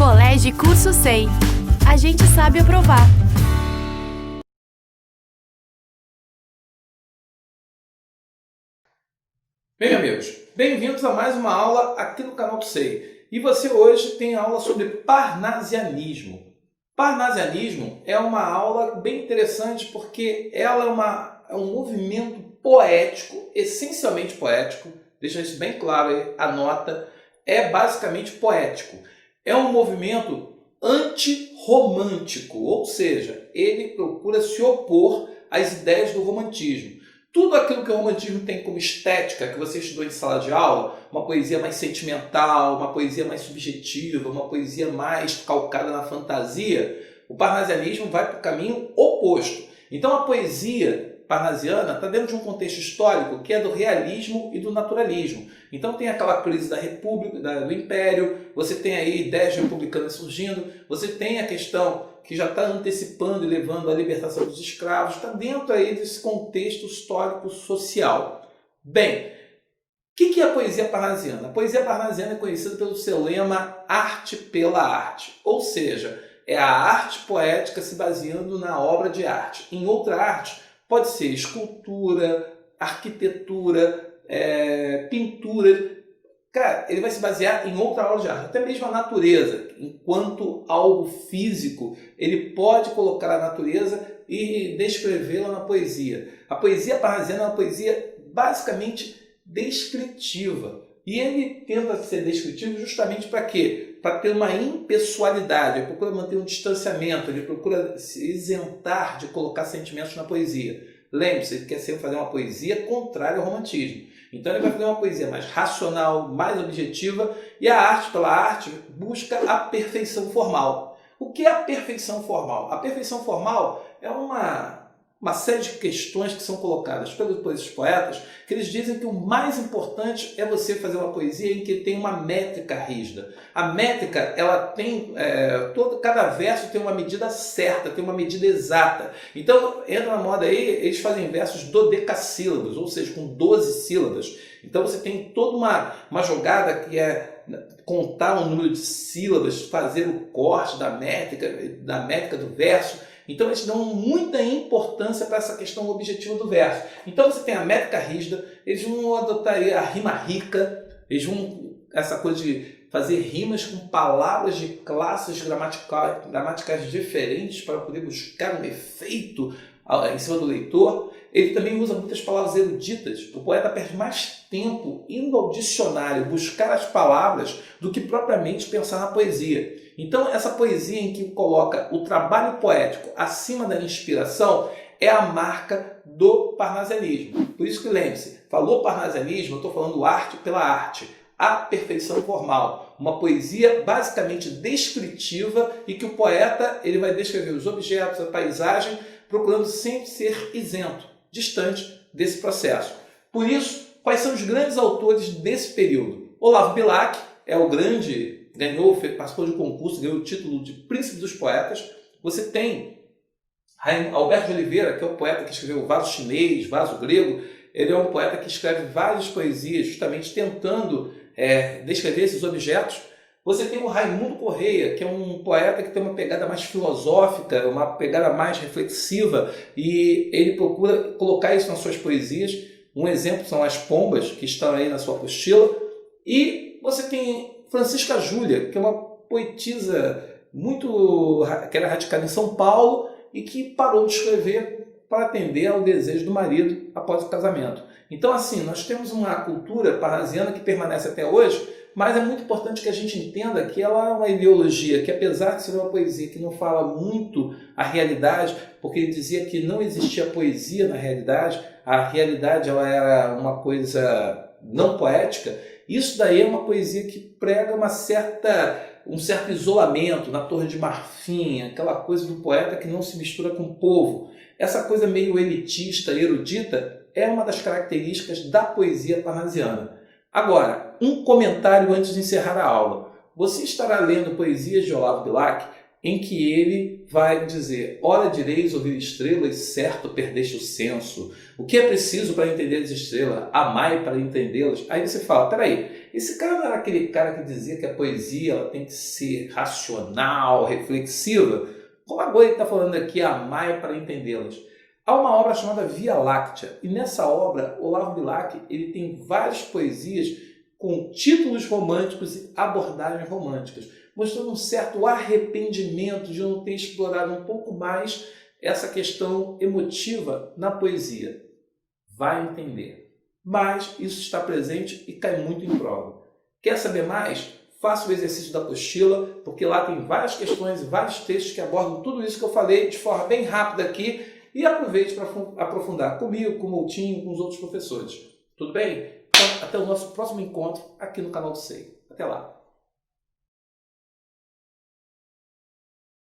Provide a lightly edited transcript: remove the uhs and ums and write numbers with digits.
Colégio e Curso SEI. A gente sabe aprovar. Bem, amigos, bem-vindos a mais uma aula aqui no canal do SEI. E você hoje tem aula sobre parnasianismo. Parnasianismo é uma aula bem interessante porque ela é um movimento poético, essencialmente poético. Deixa isso bem claro aí, anota. É basicamente poético. É um movimento antirromântico, ou seja, ele procura se opor às ideias do romantismo. Tudo aquilo que o romantismo tem como estética, que você estudou em sala de aula, uma poesia mais sentimental, uma poesia mais subjetiva, uma poesia mais calcada na fantasia, o parnasianismo vai para o caminho oposto. Então a poesia parnasiana está dentro de um contexto histórico que é do realismo e do naturalismo. Então tem aquela crise da República, do Império, você tem aí ideias republicanas surgindo, você tem a questão que já está antecipando e levando à libertação dos escravos, está dentro aí desse contexto histórico social. Bem, o que é a poesia parnasiana? A poesia parnasiana é conhecida pelo seu lema arte pela arte, ou seja, é a arte poética se baseando na obra de arte. Em outra arte, pode ser escultura, arquitetura, pintura. Cara, ele vai se basear em outra obra de arte, até mesmo a natureza. Enquanto algo físico, ele pode colocar a natureza e descrevê-la na poesia. A poesia parnasiana é uma poesia basicamente descritiva. E ele tenta ser descritivo justamente para quê? Para ter uma impessoalidade, ele procura manter um distanciamento, ele procura se isentar de colocar sentimentos na poesia. Lembre-se, ele quer sempre fazer uma poesia contrária ao romantismo. Então ele vai fazer uma poesia mais racional, mais objetiva, e a arte pela arte busca a perfeição formal. O que é a perfeição formal? A perfeição formal é uma série de questões que são colocadas pelos poetas, que eles dizem que o mais importante é você fazer uma poesia em que tem uma métrica rígida. A métrica, ela tem, cada verso tem uma medida certa, tem uma medida exata. Então, entra na moda aí, eles fazem versos dodecassílabos, ou seja, com 12 sílabas. Então você tem toda uma jogada que é contar um número de sílabas, fazer o corte da métrica do verso. Então eles dão muita importância para essa questão objetiva do verso. Então você tem a métrica rígida, eles vão adotar a rima rica, eles vão essa coisa de fazer rimas com palavras de classes gramaticais diferentes para poder buscar um efeito em cima do leitor. Ele também usa muitas palavras eruditas. O poeta perde mais tempo indo ao dicionário buscar as palavras do que propriamente pensar na poesia. Então, essa poesia em que coloca o trabalho poético acima da inspiração é a marca do parnasianismo. Por isso que lembre-se, falou parnasianismo, eu estou falando arte pela arte. A perfeição formal, uma poesia basicamente descritiva e que o poeta ele vai descrever os objetos, a paisagem, procurando sempre ser isento, distante desse processo. Por isso, quais são os grandes autores desse período? Olavo Bilac é o grande, participou de um concurso, ganhou o título de Príncipe dos Poetas. Você tem Alberto de Oliveira, que é o poeta que escreveu Vaso Chinês, Vaso Grego. Ele é um poeta que escreve várias poesias, justamente tentando descrever esses objetos. Você tem o Raimundo Correia, que é um poeta que tem uma pegada mais filosófica, uma pegada mais reflexiva, e ele procura colocar isso nas suas poesias. Um exemplo são as pombas, que estão aí na sua apostila. E você tem Francisca Júlia, que é uma poetisa que era radicada em São Paulo e que parou de escrever para atender ao desejo do marido após o casamento. Então, assim, nós temos uma cultura parnasiana que permanece até hoje, mas é muito importante que a gente entenda que ela é uma ideologia que, apesar de ser uma poesia que não fala muito a realidade, porque ele dizia que não existia poesia na realidade, a realidade ela era uma coisa não poética. Isso daí é uma poesia que prega um certo isolamento na Torre de Marfim, aquela coisa do poeta que não se mistura com o povo. Essa coisa meio elitista, erudita, é uma das características da poesia parnasiana. Agora, um comentário antes de encerrar a aula. Você estará lendo poesias de Olavo Bilac em que ele vai dizer: ora direis ouvir estrelas, certo perdeste o senso. O que é preciso para entender as estrelas? Amai para entendê-las. Aí você fala: peraí, esse cara não era aquele cara que dizia que a poesia ela tem que ser racional, reflexiva? Como agora ele está falando aqui, amai para entendê-las? Há uma obra chamada Via Láctea, e nessa obra, Olavo Bilac ele tem várias poesias com títulos românticos e abordagens românticas, mostrando um certo arrependimento de não ter explorado um pouco mais essa questão emotiva na poesia. Vai entender. Mas isso está presente e cai muito em prova. Quer saber mais? Faça o exercício da apostila, porque lá tem várias questões e vários textos que abordam tudo isso que eu falei de forma bem rápida aqui, e aproveite para aprofundar comigo, com o Moutinho, com os outros professores. Tudo bem? Então, até o nosso próximo encontro aqui no canal do SEI. Até lá!